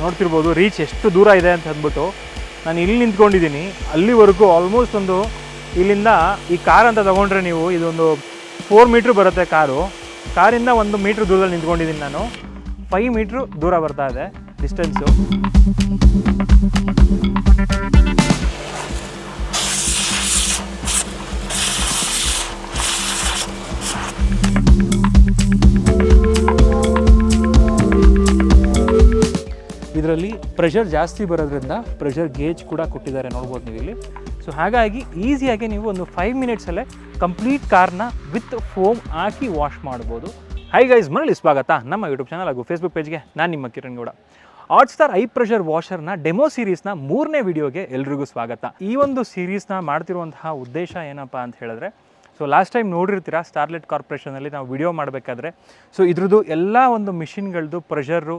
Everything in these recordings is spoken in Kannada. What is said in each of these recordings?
ನೋಡ್ತಿರ್ಬೋದು ರೀಚ್ ಎಷ್ಟು ದೂರ ಇದೆ ಅಂತ ಅಂದ್ಬಿಟ್ಟು ನಾನು ಇಲ್ಲಿ ನಿಂತ್ಕೊಂಡಿದ್ದೀನಿ. ಅಲ್ಲಿವರೆಗೂ ಆಲ್ಮೋಸ್ಟ್ ಒಂದು ಇಲ್ಲಿಂದ ಈ ಕಾರ್ ಅಂತ ತೊಗೊಂಡ್ರೆ ನೀವು ಇದೊಂದು 4 ಮೀಟ್ರ್ ಬರುತ್ತೆ ಕಾರಿಂದ 1 ಮೀಟ್ರ್ ದೂರದಲ್ಲಿ ನಿಂತ್ಕೊಂಡಿದ್ದೀನಿ ನಾನು. 5 ಮೀಟ್ರ್ ದೂರ ಬರ್ತಾ ಇದೆ ಡಿಸ್ಟೆನ್ಸು. ಇದರಲ್ಲಿ ಪ್ರೆಷರ್ ಜಾಸ್ತಿ ಬರೋದ್ರಿಂದ ಪ್ರೆಷರ್ ಗೇಜ್ ಕೂಡ ಕೊಟ್ಟಿದ್ದಾರೆ, ನೋಡ್ಬೋದು ನೀವು ಇಲ್ಲಿ. ಸೊ ಹಾಗಾಗಿ ಈಸಿಯಾಗಿ ನೀವು ಒಂದು 5 ಮಿನಿಟ್ಸಲ್ಲೇ ಕಂಪ್ಲೀಟ್ ಕಾರ್ನ ವಿತ್ ಫೋಮ್ ಹಾಕಿ ವಾಶ್ ಮಾಡ್ಬೋದು. ಹೈ ಗೈಸ್, ಮರಳಿ ಸ್ವಾಗತ ನಮ್ಮ ಯೂಟ್ಯೂಬ್ ಚಾನಲ್ ಹಾಗೂ ಫೇಸ್ಬುಕ್ ಪೇಜ್ಗೆ. ನಾನು ನಿಮ್ಮ Kiran Gowda. Hotstar I pressure ವಾಷರ್ನ ಡೆಮೋ ಸೀರೀಸ್ನ 3ನೇ ವಿಡಿಯೋಗೆ ಎಲ್ರಿಗೂ ಸ್ವಾಗತ. ಈ ಒಂದು ಸೀರೀಸ್ನ ಮಾಡ್ತಿರುವಂತಹ ಉದ್ದೇಶ ಏನಪ್ಪ ಅಂತ ಹೇಳಿದ್ರೆ, ಸೊ ಲಾಸ್ಟ್ ಟೈಮ್ ನೋಡಿರ್ತೀರಾ ಸ್ಟಾರ್ಲೆಟ್ ಕಾರ್ಪೊರೇಷನಲ್ಲಿ ನಾವು ವಿಡಿಯೋ ಮಾಡಬೇಕಾದ್ರೆ ಸೊ ಇದ್ರದ್ದು ಎಲ್ಲ ಒಂದು ಮಿಷಿನ್ಗಳದ್ದು ಪ್ರೆಷರು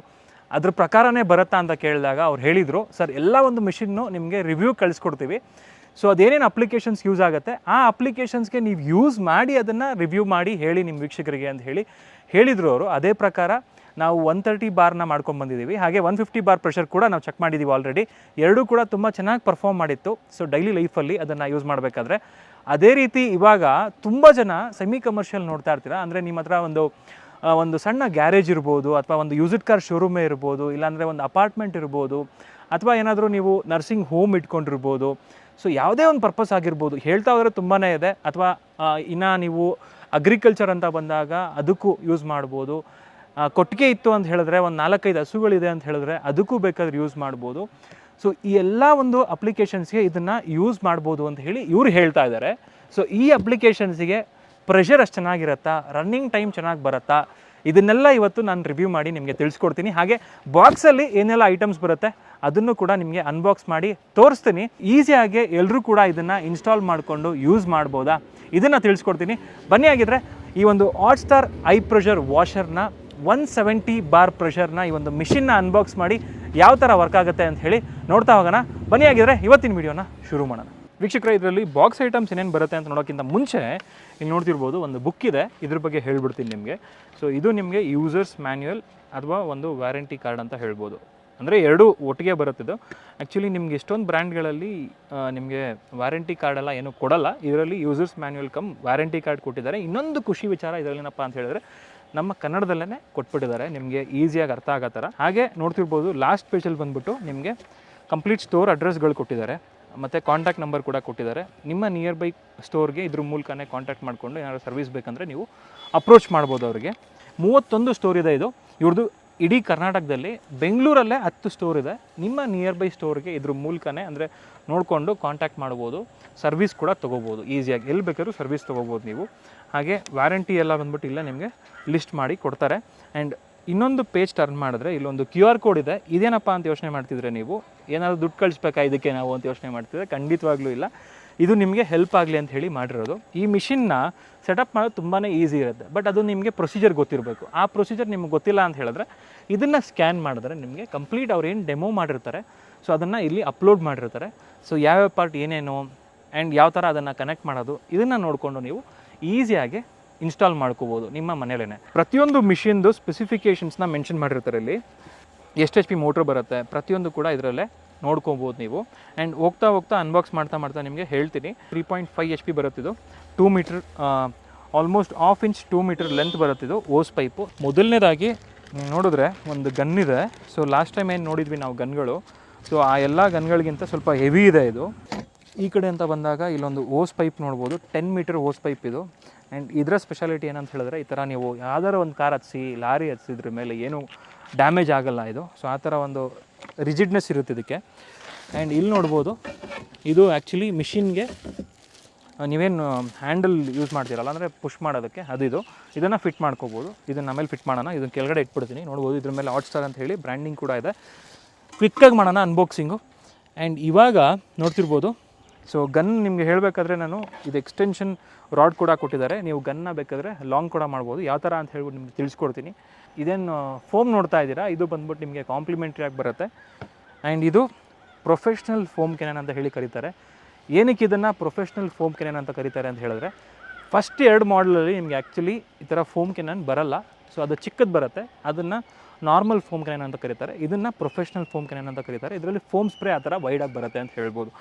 ಅದ್ರ ಪ್ರಕಾರನೇ ಬರುತ್ತಾ ಅಂತ ಕೇಳಿದಾಗ ಅವ್ರು ಹೇಳಿದರು, ಸರ್ ಎಲ್ಲ ಒಂದು ಮಿಷಿನ್ನು ನಿಮಗೆ ರಿವ್ಯೂ ಕಳಿಸ್ಕೊಡ್ತೀವಿ. ಸೊ ಅದೇನೇನು ಅಪ್ಲಿಕೇಶನ್ಸ್ ಯೂಸ್ ಆಗುತ್ತೆ ಆ ಅಪ್ಲಿಕೇಶನ್ಸ್ಗೆ ನೀವು ಯೂಸ್ ಮಾಡಿ ಅದನ್ನು ರಿವ್ಯೂ ಮಾಡಿ ಹೇಳಿ ನಿಮ್ಮ ವೀಕ್ಷಕರಿಗೆ ಅಂತ ಹೇಳಿದರು ಅವರು. ಅದೇ ಪ್ರಕಾರ ನಾವು 130 ಬಾರ್ನ ಮಾಡ್ಕೊಂಡ್ಬಂದಿದ್ದೀವಿ. ಹಾಗೆ 150 ಬಾರ್ ಪ್ರೆಷರ್ ಕೂಡ ನಾವು ಚೆಕ್ ಮಾಡಿದ್ದೀವಿ ಆಲ್ರೆಡಿ. ಎರಡೂ ಕೂಡ ತುಂಬ ಚೆನ್ನಾಗಿ ಪರ್ಫಾರ್ಮ್ ಮಾಡಿತ್ತು. ಸೊ ಡೈಲಿ ಲೈಫಲ್ಲಿ ಅದನ್ನು ಯೂಸ್ ಮಾಡಬೇಕಾದ್ರೆ ಅದೇ ರೀತಿ ಇವಾಗ ತುಂಬ ಜನ ಸೆಮಿ ಕಮರ್ಷಿಯಲ್ ನೋಡ್ತಾ ಇರ್ತೀರಾ. ಅಂದರೆ ನಿಮ್ಮ ಹತ್ರ ಒಂದು ಸಣ್ಣ ಗ್ಯಾರೇಜ್ ಇರ್ಬೋದು, ಅಥವಾ ಒಂದು ಯೂಸ್ಡ್ ಕಾರ್ ಶೋರೂಮೇ ಇರ್ಬೋದು, ಇಲ್ಲಾಂದರೆ ಒಂದು ಅಪಾರ್ಟ್ಮೆಂಟ್ ಇರ್ಬೋದು, ಅಥವಾ ಏನಾದರೂ ನೀವು ನರ್ಸಿಂಗ್ ಹೋಮ್ ಇಟ್ಕೊಂಡಿರ್ಬೋದು. ಸೊ ಯಾವುದೇ ಒಂದು ಪರ್ಪಸ್ ಆಗಿರ್ಬೋದು, ಹೇಳ್ತಾ ಹೋದರೆ ತುಂಬಾ ಇದೆ. ಅಥವಾ ಇನ್ನು ನೀವು ಅಗ್ರಿಕಲ್ಚರ್ ಅಂತ ಬಂದಾಗ ಅದಕ್ಕೂ ಯೂಸ್ ಮಾಡ್ಬೋದು. ಕೊಟ್ಟಿಗೆ ಇತ್ತು ಅಂತ ಹೇಳಿದ್ರೆ, ಒಂದು 4-5 ಹಸುಗಳಿದೆ ಅಂತ ಹೇಳಿದ್ರೆ ಅದಕ್ಕೂ ಬೇಕಾದ್ರೆ ಯೂಸ್ ಮಾಡ್ಬೋದು. ಸೊ ಈ ಎಲ್ಲ ಒಂದು ಅಪ್ಲಿಕೇಶನ್ಸ್ಗೆ ಇದನ್ನು ಯೂಸ್ ಮಾಡ್ಬೋದು ಅಂತ ಹೇಳಿ ಇವ್ರು ಹೇಳ್ತಾ ಇದ್ದಾರೆ. ಸೊ ಈ ಅಪ್ಲಿಕೇಶನ್ಸಿಗೆ ಪ್ರೆಷರ್ ಅಷ್ಟು ಚೆನ್ನಾಗಿರುತ್ತಾ, ರನ್ನಿಂಗ್ ಟೈಮ್ ಚೆನ್ನಾಗಿ ಬರುತ್ತಾ, ಇದನ್ನೆಲ್ಲ ಇವತ್ತು ನಾನು ರಿವ್ಯೂ ಮಾಡಿ ನಿಮಗೆ ತಿಳಿಸ್ಕೊಡ್ತೀನಿ. ಹಾಗೆ ಬಾಕ್ಸಲ್ಲಿ ಏನೆಲ್ಲ ಐಟಮ್ಸ್ ಬರುತ್ತೆ ಅದನ್ನು ಕೂಡ ನಿಮಗೆ ಅನ್ಬಾಕ್ಸ್ ಮಾಡಿ ತೋರಿಸ್ತೀನಿ. ಈಸಿಯಾಗಿ ಎಲ್ಲರೂ ಕೂಡ ಇದನ್ನು ಇನ್ಸ್ಟಾಲ್ ಮಾಡಿಕೊಂಡು ಯೂಸ್ ಮಾಡ್ಬೋದಾ ಇದನ್ನು ತಿಳಿಸ್ಕೊಡ್ತೀನಿ. ಬನ್ನಿ, ಆಗಿದ್ರೆ ಈ ಒಂದು ಹಾಟ್ಸ್ಟಾರ್ ಐ ಪ್ರೆಷರ್ ವಾಷರ್ನ 170 ಬಾರ್ ಪ್ರೆಷರ್ನ ಈ ಒಂದು ಮಿಷಿನ್ನ ಅನ್ಬಾಕ್ಸ್ ಮಾಡಿ ಯಾವ ಥರ ವರ್ಕ್ ಆಗುತ್ತೆ ಅಂತ ಹೇಳಿ ನೋಡ್ತಾ ಹೋಗೋಣ. ಬನ್ನಿ, ಆಗಿದ್ರೆ ಇವತ್ತಿನ ವಿಡಿಯೋನ ಶುರು ಮಾಡೋಣ. ವೀಕ್ಷಕರೇ, ಇದರಲ್ಲಿ ಬಾಕ್ಸ್ ಐಟಮ್ಸ್ ಏನೇನು ಬರುತ್ತೆ ಅಂತ ನೋಡೋಕ್ಕಿಂತ ಮುಂಚೆ ಇಲ್ಲಿ ನೋಡ್ತಿರ್ಬೋದು ಒಂದು ಬುಕ್ ಇದೆ, ಇದ್ರ ಬಗ್ಗೆ ಹೇಳ್ಬಿಡ್ತೀನಿ ನಿಮಗೆ. ಸೊ ಇದು ನಿಮಗೆ ಯೂಸರ್ಸ್ ಮ್ಯಾನ್ಯುಯಲ್ ಅಥವಾ ಒಂದು ವ್ಯಾರಂಟಿ ಕಾರ್ಡ್ ಅಂತ ಹೇಳ್ಬೋದು. ಅಂದರೆ ಎರಡೂ ಒಟ್ಟಿಗೆ ಬರುತ್ತಿದ್ದು. ಆ್ಯಕ್ಚುಲಿ ನಿಮ್ಗೆ ಎಷ್ಟೊಂದು ಬ್ರ್ಯಾಂಡ್ಗಳಲ್ಲಿ ನಿಮಗೆ ವ್ಯಾರಂಟಿ ಕಾರ್ಡೆಲ್ಲ ಏನೂ ಕೊಡಲ್ಲ. ಇದರಲ್ಲಿ users manual come warranty card ಕೊಟ್ಟಿದ್ದಾರೆ. ಇನ್ನೊಂದು ಖುಷಿ ವಿಚಾರ ಇದರಲ್ಲಿ ಏನಪ್ಪ ಅಂತ ಹೇಳಿದ್ರೆ, ನಮ್ಮ ಕನ್ನಡದಲ್ಲೇ ಕೊಟ್ಬಿಟ್ಟಿದ್ದಾರೆ, ನಿಮಗೆ ಈಸಿಯಾಗಿ ಅರ್ಥ ಆಗೋ ಥರ. ಹಾಗೆ ನೋಡ್ತಿರ್ಬೋದು ಲಾಸ್ಟ್ ಪೇಜಲ್ಲಿ ಬಂದುಬಿಟ್ಟು ನಿಮಗೆ ಕಂಪ್ಲೀಟ್ ಸ್ಟೋರ್ ಅಡ್ರೆಸ್ಗಳು ಕೊಟ್ಟಿದ್ದಾರೆ, ಮತ್ತು ಕಾಂಟ್ಯಾಕ್ಟ್ ನಂಬರ್ ಕೂಡ ಕೊಟ್ಟಿದ್ದಾರೆ. ನಿಮ್ಮ ನಿಯರ್ ಬೈ ಸ್ಟೋರ್ಗೆ ಇದ್ರ ಮೂಲಕನೇ ಕಾಂಟ್ಯಾಕ್ಟ್ ಮಾಡಿಕೊಂಡು ಏನಾದರೂ ಸರ್ವಿಸ್ ಬೇಕಂದರೆ ನೀವು ಅಪ್ರೋಚ್ ಮಾಡ್ಬೋದು ಅವರಿಗೆ. 31 ಸ್ಟೋರ್ ಇದೆ ಇದು ಇವ್ರದ್ದು ಇಡೀ ಕರ್ನಾಟಕದಲ್ಲಿ. ಬೆಂಗಳೂರಲ್ಲೇ 10 ಸ್ಟೋರ್ ಇದೆ. ನಿಮ್ಮ ನಿಯರ್ ಬೈ ಸ್ಟೋರ್ಗೆ ಇದ್ರ ಮೂಲಕನೇ ಅಂದರೆ ನೋಡಿಕೊಂಡು ಕಾಂಟ್ಯಾಕ್ಟ್ ಮಾಡ್ಬೋದು, ಸರ್ವಿಸ್ ಕೂಡ ತೊಗೋಬೋದು ಈಸಿಯಾಗಿ. ಎಲ್ಲಿ ಬೇಕಾದ್ರೂ ಸರ್ವಿಸ್ ತೊಗೋಬೋದು ನೀವು. ಹಾಗೆ ವ್ಯಾರಂಟಿ ಎಲ್ಲ ಬಂದ್ಬಿಟ್ಟು ಇಲ್ಲೇ ನಿಮಗೆ ಲಿಸ್ಟ್ ಮಾಡಿ ಕೊಡ್ತಾರೆ. ಆ್ಯಂಡ್ ಇನ್ನೊಂದು ಪೇಜ್ ಟರ್ನ್ ಮಾಡಿದ್ರೆ ಇಲ್ಲೊಂದು QR ಕೋಡ್ ಇದೆ. ಇದೇನಪ್ಪ ಅಂತ ಯೋಚನೆ ಮಾಡ್ತಿದ್ರೆ ನೀವು, ಏನಾದರೂ ದುಡ್ಡು ಕಳಿಸ್ಬೇಕಾ ಇದಕ್ಕೆ ನಾವು ಅಂತ ಯೋಚನೆ ಮಾಡ್ತಿದ್ರೆ, ಖಂಡಿತವಾಗ್ಲೂ ಇಲ್ಲ. ಇದು ನಿಮಗೆ ಹೆಲ್ಪ್ ಆಗಲಿ ಅಂತ ಹೇಳಿ ಮಾಡಿರೋದು. ಈ ಮಿಷಿನ್ನ ಸೆಟಪ್ ಮಾಡೋದು ತುಂಬಾ ಈಸಿ ಇರುತ್ತೆ, ಬಟ್ ಅದು ನಿಮಗೆ ಪ್ರೊಸೀಜರ್ ಗೊತ್ತಿರಬೇಕು. ಆ ಪ್ರೊಸೀಜರ್ ನಿಮ್ಗೆ ಗೊತ್ತಿಲ್ಲ ಅಂತ ಹೇಳಿದ್ರೆ ಇದನ್ನು ಸ್ಕ್ಯಾನ್ ಮಾಡಿದ್ರೆ ನಿಮಗೆ ಕಂಪ್ಲೀಟ್ ಅವ್ರು ಏನು ಡೆಮೋ ಮಾಡಿರ್ತಾರೆ ಸೊ ಅದನ್ನು ಇಲ್ಲಿ ಅಪ್ಲೋಡ್ ಮಾಡಿರ್ತಾರೆ. ಸೊ ಯಾವ್ಯಾವ ಪಾರ್ಟ್ ಏನೇನು ಆ್ಯಂಡ್ ಯಾವ ಥರ ಅದನ್ನು ಕನೆಕ್ಟ್ ಮಾಡೋದು ಇದನ್ನು ನೋಡಿಕೊಂಡು ನೀವು ಈಸಿಯಾಗಿ ಇನ್ಸ್ಟಾಲ್ ಮಾಡ್ಕೋಬೋದು ನಿಮ್ಮ ಮನೇಲೇ. ಪ್ರತಿಯೊಂದು ಮಿಷಿನ್ದು ಸ್ಪೆಸಿಫಿಕೇಷನ್ಸ್ನ ಮೆನ್ಷನ್ ಮಾಡಿರ್ತಾರೆ ಇಲ್ಲಿ. ಎಷ್ಟು HP ಮೋಟ್ರ್ ಬರುತ್ತೆ ಪ್ರತಿಯೊಂದು ಕೂಡ ಇದರಲ್ಲೇ ನೋಡ್ಕೋಬೋದು ನೀವು. ಆ್ಯಂಡ್ ಹೋಗ್ತಾ ಅನ್ಬಾಕ್ಸ್ ಮಾಡ್ತಾ ನಿಮಗೆ ಹೇಳ್ತೀನಿ. 3.5 HP ಬರುತ್ತಿದ್ದು, 2 metre almost 1/2 inch 2 metre length ಬರುತ್ತಿದ್ದು ಓಸ್ ಪೈಪು. ಮೊದಲನೇದಾಗಿ ನೋಡಿದ್ರೆ ಒಂದು ಗನ್ ಇದೆ. ಸೊ ಲಾಸ್ಟ್ ಟೈಮ್ ಏನು ನೋಡಿದ್ವಿ ನಾವು ಗನ್ಗಳು, ಸೊ ಆ ಎಲ್ಲ ಗನ್ಗಳಿಗಿಂತ ಸ್ವಲ್ಪ ಹೆವಿ ಇದೆ ಇದು. ಈ ಕಡೆ ಅಂತ ಬಂದಾಗ ಇಲ್ಲೊಂದು ಓಸ್ ಪೈಪ್ ನೋಡ್ಬೋದು, 10 ಮೀಟರ್ ಓಸ್ ಪೈಪ್ ಇದು. ಆ್ಯಂಡ್ ಇದರ ಸ್ಪೆಷಾಲಿಟಿ ಏನಂತ ಹೇಳಿದ್ರೆ, ಈ ಥರ ನೀವು ಯಾವ್ದಾರು ಒಂದು ಕಾರ್ ಹತ್ತಿಸಿ ಲಾರಿ ಹತ್ತಿಸಿದ್ರ ಮೇಲೆ ಏನೂ ಡ್ಯಾಮೇಜ್ ಆಗೋಲ್ಲ ಇದು. ಸೊ ಆ ಥರ ಒಂದು ರಿಜಿಡ್ನೆಸ್ ಇರುತ್ತೆ ಇದಕ್ಕೆ. ಆ್ಯಂಡ್ ಇಲ್ಲಿ ನೋಡ್ಬೋದು, ಇದು ಆ್ಯಕ್ಚುಲಿ ಮಿಷಿನ್ಗೆ ನೀವೇನು ಹ್ಯಾಂಡಲ್ ಯೂಸ್ ಮಾಡ್ತೀರಲ್ಲ, ಅಂದರೆ ಪುಷ್ ಮಾಡೋದಕ್ಕೆ ಇದು. ಇದನ್ನು ಫಿಟ್ ಮಾಡ್ಕೋಬೋದು. ಇದನ್ನು ಆಮೇಲೆ ಫಿಟ್ ಮಾಡೋಣ. ಇದನ್ನು ಕೆಳಗಡೆ ಇಟ್ಬಿಡ್ತೀನಿ. ನೋಡ್ಬೋದು ಇದ್ರ ಮೇಲೆ ಹಾಟ್ಸ್ಟಾರ್ ಅಂತ ಹೇಳಿ ಬ್ರ್ಯಾಂಡಿಂಗ್ ಕೂಡ ಇದೆ. ಕ್ವಿಕ್ಕಾಗಿ ಮಾಡೋಣ ಅನ್ಬಾಕ್ಸಿಂಗು. ಆ್ಯಂಡ್ ಇವಾಗ ನೋಡ್ತಿರ್ಬೋದು, ಸೊ ಗನ್ ನಿಮಗೆ ಹೇಳಬೇಕಾದ್ರೆ ನಾನು ಇದು ಎಕ್ಸ್ಟೆನ್ಷನ್ ರಾಡ್ ಕೂಡ ಕೊಟ್ಟಿದ್ದಾರೆ. ನೀವು ಗನ್ನ ಬೇಕಾದರೆ ಲಾಂಗ್ ಕೂಡ ಮಾಡ್ಬೋದು. ಯಾವ ಥರ ಅಂತ ಹೇಳ್ಬಿಟ್ಟು ನಿಮಗೆ ತಿಳಿಸ್ಕೊಡ್ತೀನಿ. ಇದೇನು ಫೋಮ್ ನೋಡ್ತಾ ಇದ್ದೀರಾ, ಇದು ಬಂದ್ಬಿಟ್ಟು ನಿಮಗೆ ಕಾಂಪ್ಲಿಮೆಂಟ್ರಿ ಆಗಿ ಬರುತ್ತೆ. ಆ್ಯಂಡ್ ಇದು ಪ್ರೊಫೆಷ್ನಲ್ ಫೋಮ್ ಕೆನನ್ ಅಂತ ಹೇಳಿ ಕರೀತಾರೆ. ಏನಕ್ಕೆ ಇದನ್ನು ಪ್ರೊಫೆಷ್ನಲ್ ಫೋಮ್ ಕೆನನ್ ಅಂತ ಕರೀತಾರೆ ಅಂತ ಹೇಳಿದ್ರೆ, ಫಸ್ಟ್ 2 ಮಾಡಲಲ್ಲಿ ನಿಮಗೆ ಆ್ಯಕ್ಚುಲಿ ಈ ಥರ ಫೋಮ್ ಕೆನನ್ ಬರಲ್ಲ. ಸೊ ಅದು ಚಿಕ್ಕದು ಬರುತ್ತೆ. ಅದನ್ನು ನಾರ್ಮಲ್ ಫೋಮ್ ಕ್ಯಾನ್ ಅಂತ ಕರೀತಾರೆ, ಇದನ್ನು ಪ್ರೊಫೆಷ್ನಲ್ ಫೋಮ್ ಕ್ಯಾನ್ ಅಂತ ಕರೀತಾರೆ. ಇದರಲ್ಲಿ ಫೋಮ್ ಸ್ಪ್ರೇ ಆ ಥರ ವೈಡಾಗಿ ಬರುತ್ತೆ ಅಂತ ಹೇಳ್ಬೋದು.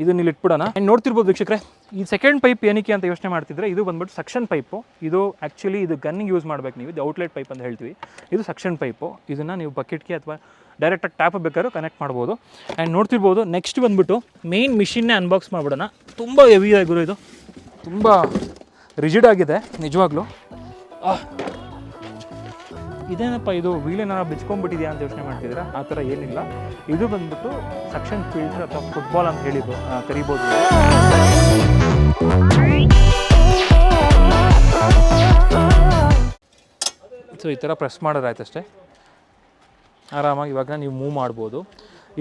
ಇದನ್ನ ಇಲ್ಲಿ ಇಟ್ಬಿಡೋಣ. ಆ್ಯಂಡ್ ನೋಡ್ತಿರ್ಬೋದು ವೀಕ್ಷಕರೇ, ಈ ಸೆಕೆಂಡ್ ಪೈಪ್ ಏನಕ್ಕೆ ಅಂತ ಯೋಚನೆ ಮಾಡ್ತಿದ್ರೆ, ಇದು ಬಂದ್ಬಿಟ್ಟು ಸಕ್ಷನ್ ಪೈಪು. ಇದು ಆ್ಯಕ್ಚುಲಿ ಇದು ಗನ್ನಿಗೆ ಯೂಸ್ ಮಾಡಬೇಕು ನೀವು, ಇದು ಔಟ್ಲೆಟ್ ಪೈಪ್ ಅಂತ ಹೇಳ್ತೀವಿ. ಇದು ಸಕ್ಷನ್ ಪೈಪು. ಇದನ್ನು ನೀವು ಬಕೆಟ್ಗೆ ಅಥವಾ ಡೈರೆಕ್ಟಾಗಿ ಟ್ಯಾಪ್ ಬೇಕಾದ್ರೂ ಕನೆಕ್ಟ್ ಮಾಡ್ಬೋದು. ಆ್ಯಂಡ್ ನೋಡ್ತಿರ್ಬೋದು, ನೆಕ್ಸ್ಟ್ ಬಂದ್ಬಿಟ್ಟು ಮೇನ್ ಮಿಷಿನ್ನೇ ಅನ್ಬಾಕ್ಸ್ ಮಾಡಿಬಿಡೋಣ. ತುಂಬ ಹೆವಿ ಆಗಿರೋ ಇದು, ತುಂಬ ರಿಜಿಡ್ ಆಗಿದೆ ನಿಜವಾಗ್ಲೂ. ಇದೇನಪ್ಪ ಇದು ವೀಲ್ ಏನಾರು ಬಿಚ್ಕೊಂಡ್ಬಿಟ್ಟಿದೆಯಾ ಅಂತ ಯೋಚನೆ ಮಾಡ್ತಿದ್ದೀರಾ? ಆ ಥರ ಏನಿಲ್ಲ. ಇದು ಬಂದ್ಬಿಟ್ಟು ಸಕ್ಷನ್ ಫಿಲ್ಟರ್ ಅಥವಾ ಫುಟ್ಬಾಲ್ ಅಂತ ಕರಿಬೋದು. ಸೊ ಈ ಥರ ಪ್ರೆಸ್ ಮಾಡೋದಾಯ್ತಷ್ಟೇ, ಆರಾಮಾಗಿ ಇವಾಗ ನೀವು ಮೂವ್ ಮಾಡ್ಬೋದು.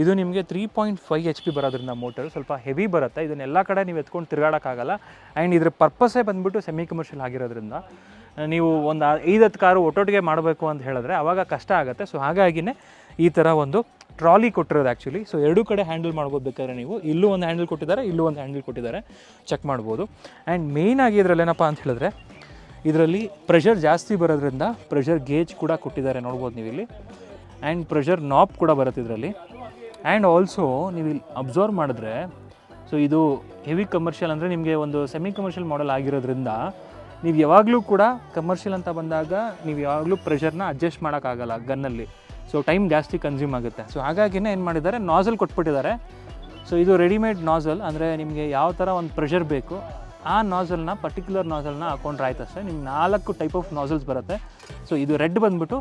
ಇದು ನಿಮಗೆ 3.5 HP ಬರೋದ್ರಿಂದ ಮೋಟರ್ ಸ್ವಲ್ಪ ಹೆವಿ ಬರುತ್ತೆ. ಇದನ್ನೆಲ್ಲ ಕಡೆ ನೀವು ಎತ್ಕೊಂಡು ತಿರುಗಾಡೋಕ್ಕಾಗಲ್ಲ. ಆ್ಯಂಡ್ ಇದ್ರ ಪರ್ಪಸ್ಸೇ ಬಂದುಬಿಟ್ಟು ಸೆಮಿ ಕಮರ್ಷಿಯಲ್ ಆಗಿರೋದ್ರಿಂದ ನೀವು ಒಂದು 5-10 ಕಾರು ಒಟ್ಟೊಟ್ಟಿಗೆ ಮಾಡಬೇಕು ಅಂತ ಹೇಳಿದ್ರೆ ಆವಾಗ ಕಷ್ಟ ಆಗುತ್ತೆ. ಸೊ ಹಾಗಾಗಿನೇ ಈ ಥರ ಒಂದು ಟ್ರಾಲಿ ಕೊಟ್ಟಿರೋದು ಆ್ಯಕ್ಚುಲಿ. ಸೊ ಎರಡೂ ಕಡೆ ಹ್ಯಾಂಡಲ್ ಮಾಡ್ಬೋದು ಬೇಕಾದ್ರೆ ನೀವು. ಇಲ್ಲೂ ಒಂದು ಹ್ಯಾಂಡಲ್ ಕೊಟ್ಟಿದ್ದಾರೆ, ಇಲ್ಲೂ ಒಂದು ಹ್ಯಾಂಡಲ್ ಕೊಟ್ಟಿದ್ದಾರೆ, ಚೆಕ್ ಮಾಡ್ಬೋದು. ಆ್ಯಂಡ್ ಮೇಯ್ನಾಗಿ ಇದರಲ್ಲಿ ಏನಪ್ಪ ಅಂತ ಹೇಳಿದ್ರೆ, ಇದರಲ್ಲಿ ಪ್ರೆಷರ್ ಜಾಸ್ತಿ ಬರೋದ್ರಿಂದ ಪ್ರೆಷರ್ ಗೇಜ್ ಕೂಡ ಕೊಟ್ಟಿದ್ದಾರೆ, ನೋಡ್ಬೋದು ನೀವು ಇಲ್ಲಿ. ಆ್ಯಂಡ್ ಪ್ರೆಷರ್ ನಾಬ್ ಕೂಡ ಬರುತ್ತೆ ಇದರಲ್ಲಿ. ಆ್ಯಂಡ್ ಆಲ್ಸೋ ನೀವು ಇಲ್ಲಿ ಅಬ್ಸರ್ವ್ ಮಾಡಿದ್ರೆ, ಸೊ ಇದು ಹೆವಿ ಕಮರ್ಷಿಯಲ್ ಅಂದರೆ ನಿಮಗೆ ಒಂದು ಸೆಮಿ ಕಮರ್ಷಿಯಲ್ ಮಾಡೆಲ್ ಆಗಿರೋದ್ರಿಂದ ನೀವು ಯಾವಾಗಲೂ ಕೂಡ ಕಮರ್ಷಿಯಲ್ ಅಂತ ಬಂದಾಗ ನೀವು ಯಾವಾಗಲೂ ಪ್ರೆಷರ್ನ ಅಡ್ಜಸ್ಟ್ ಮಾಡೋಕ್ಕಾಗಲ್ಲ ಗನ್ನಲ್ಲಿ. ಸೊ ಟೈಮ್ ಜಾಸ್ತಿ ಕನ್ಸ್ಯೂಮ್ ಆಗುತ್ತೆ. ಸೊ ಹಾಗಾಗಿನೇ ಏನು ಮಾಡಿದ್ದಾರೆ, ನಾಸಲ್ ಕೊಟ್ಬಿಟ್ಟಿದ್ದಾರೆ. ಸೊ ಇದು ರೆಡಿಮೇಡ್ ನಾಸಲ್, ಅಂದರೆ ನಿಮಗೆ ಯಾವ ಥರ ಒಂದು ಪ್ರೆಷರ್ ಬೇಕು ಆ ನಾಸಲ್ನ, ಪರ್ಟಿಕ್ಯುಲರ್ ನಾಸಲ್ನ ಹಾಕೊಂಡ್ರೆ ಆಯ್ತು ಅಷ್ಟೇ. ನಿಮ್ಗೆ 4 ಟೈಪ್ ಆಫ್ ನಾಸಲ್ಸ್ ಬರುತ್ತೆ. ಸೊ ಇದು ರೆಡ್ ಬಂದುಬಿಟ್ಟು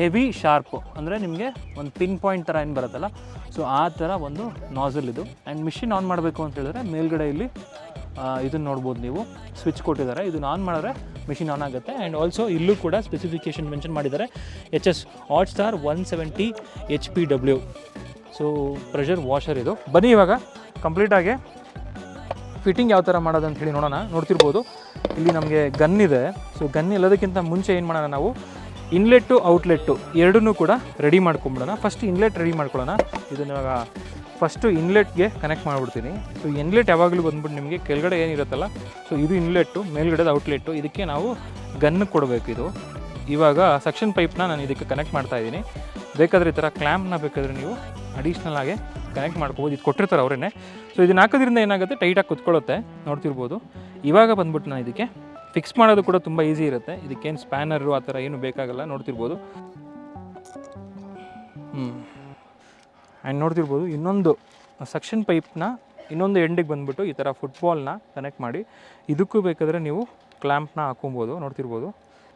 ಹೆವಿ ಶಾರ್ಪು, ಅಂದರೆ ನಿಮಗೆ ಒಂದು ಪಿನ್ ಪಾಯಿಂಟ್ ಥರ ಏನು ಬರುತ್ತಲ್ಲ, ಸೊ ಆ ಥರ ಒಂದು ನಾಸಲ್ ಇದು. ಆ್ಯಂಡ್ ಮಿಷಿನ್ ಆನ್ ಮಾಡಬೇಕು ಅಂತ ಹೇಳಿದ್ರೆ ಮೇಲ್ಗಡೆ ಇಲ್ಲಿ ಇದನ್ನು ನೋಡ್ಬೋದು ನೀವು, ಸ್ವಿಚ್ ಕೊಟ್ಟಿದ್ದಾರೆ. ಇದನ್ನು ಆನ್ ಮಾಡಿದ್ರೆ ಮಿಷಿನ್ ಆನ್ ಆಗುತ್ತೆ. ಆ್ಯಂಡ್ ಆಲ್ಸೋ ಇಲ್ಲೂ ಕೂಡ ಸ್ಪೆಸಿಫಿಕೇಷನ್ ಮೆನ್ಷನ್ ಮಾಡಿದ್ದಾರೆ, HS Hotstar 170 HPW. So pressure washer ಇದು. ಬನ್ನಿ ಇವಾಗ ಕಂಪ್ಲೀಟಾಗಿ ಫಿಟ್ಟಿಂಗ್ ಯಾವ ಥರ ಮಾಡೋದು ಅಂತ ಹೇಳಿ ನೋಡೋಣ. ನೋಡ್ತಿರ್ಬೋದು ಇಲ್ಲಿ ನಮಗೆ ಗನ್ ಇದೆ. ಸೊ ಗನ್ ಎಲ್ಲದಕ್ಕಿಂತ ಮುಂಚೆ ಏನು ಮಾಡೋಣ, ನಾವು ಇನ್ಲೆಟ್ಟು ಔಟ್ಲೆಟ್ಟು ಎರಡನ್ನೂ ಕೂಡ ರೆಡಿ ಮಾಡ್ಕೊಂಬಿಡೋಣ. ಫಸ್ಟ್ ಇನ್ಲೆಟ್ ರೆಡಿ ಮಾಡ್ಕೊಳ್ಳೋಣ. ಇದನ್ನು ಇವಾಗ ಫಸ್ಟು ಇನ್ಲೆಟ್ಗೆ ಕನೆಕ್ಟ್ ಮಾಡಿಬಿಡ್ತೀನಿ. ಸೊ ಇನ್ಲೆಟ್ ಯಾವಾಗಲೂ ಬಂದ್ಬಿಟ್ಟು ನಿಮಗೆ ಕೆಳಗಡೆ ಏನಿರುತ್ತಲ್ಲ, ಸೊ ಇದು ಇನ್ಲೆಟ್ಟು, ಮೇಲ್ಗಡೆದು ಔಟ್ಲೆಟ್ಟು. ಇದಕ್ಕೆ ನಾವು ಗನ್ ಕೊಡಬೇಕು. ಇದು ಇವಾಗ ಸಕ್ಷನ್ ಪೈಪ್ನ ನಾನು ಇದಕ್ಕೆ ಕನೆಕ್ಟ್ ಮಾಡ್ತಾಯಿದ್ದೀನಿ. ಬೇಕಾದರೆ ಈ ಥರ ಕ್ಲ್ಯಾಂಪ್ನ ಬೇಕಾದರೆ ನೀವು ಅಡಿಷ್ನಲ್ ಆಗಿ ಕನೆಕ್ಟ್ ಮಾಡ್ಕೋಬೋದು. ಇದು ಕೊಟ್ಟಿರ್ತಾರೆ ಅವರೇ. ಸೊ ಇದನ್ನ ಹಾಕೋದ್ರಿಂದ ಏನಾಗುತ್ತೆ, ಟೈಟಾಗಿ ಕುತ್ಕೊಳ್ಳುತ್ತೆ, ನೋಡ್ತಿರ್ಬೋದು. ಇವಾಗ ಬಂದ್ಬಿಟ್ಟು ನಾನು ಇದಕ್ಕೆ ಫಿಕ್ಸ್ ಮಾಡೋದು ಕೂಡ ತುಂಬ ಈಸಿ ಇರುತ್ತೆ. ಇದಕ್ಕೇನು ಸ್ಪ್ಯಾನರು ಆ ಥರ ಏನು ಬೇಕಾಗಲ್ಲ, ನೋಡ್ತಿರ್ಬೋದು. ಆ್ಯಂಡ್ ನೋಡ್ತಿರ್ಬೋದು ಇನ್ನೊಂದು ಸಕ್ಷನ್ ಪೈಪ್ನ ಇನ್ನೊಂದು ಎಂಡಿಗೆ ಬಂದುಬಿಟ್ಟು ಈ ಥರ ಫುಟ್ಬಾಲ್ನ ಕನೆಕ್ಟ್ ಮಾಡಿ ಇದಕ್ಕೂ ಬೇಕಾದರೆ ನೀವು ಕ್ಲ್ಯಾಂಪ್ನ ಹಾಕೊಬೋದು, ನೋಡ್ತಿರ್ಬೋದು.